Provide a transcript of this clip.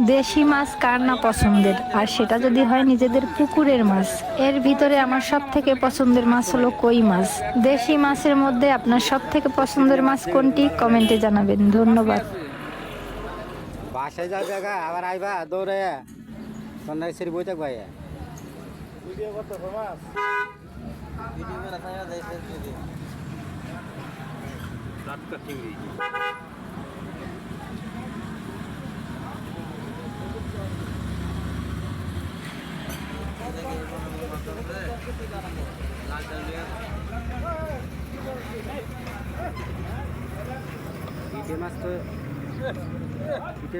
দেশি মাছ কার না পছন্দের, আর সেটা যদি হয় নিজেদের পুকুরের মাছ। এর ভিতরে আমার সব থেকে পছন্দের মাছ হলো কই মাছ। দেশি মাছের মধ্যে আপনার সব থেকে পছন্দের মাছ কোনটি, কমেন্টে জানাবেন। ধন্যবাদ। বাসায় যাবে আবার আইবা দৌড়ে সন্ধ্যায় সেরি বই থাকবা ভিডিও করতে ফেমাস। ভিডিও করে থাকা যায় টাটকা চিংড়ি। পিঠে মাছ তো পিঠে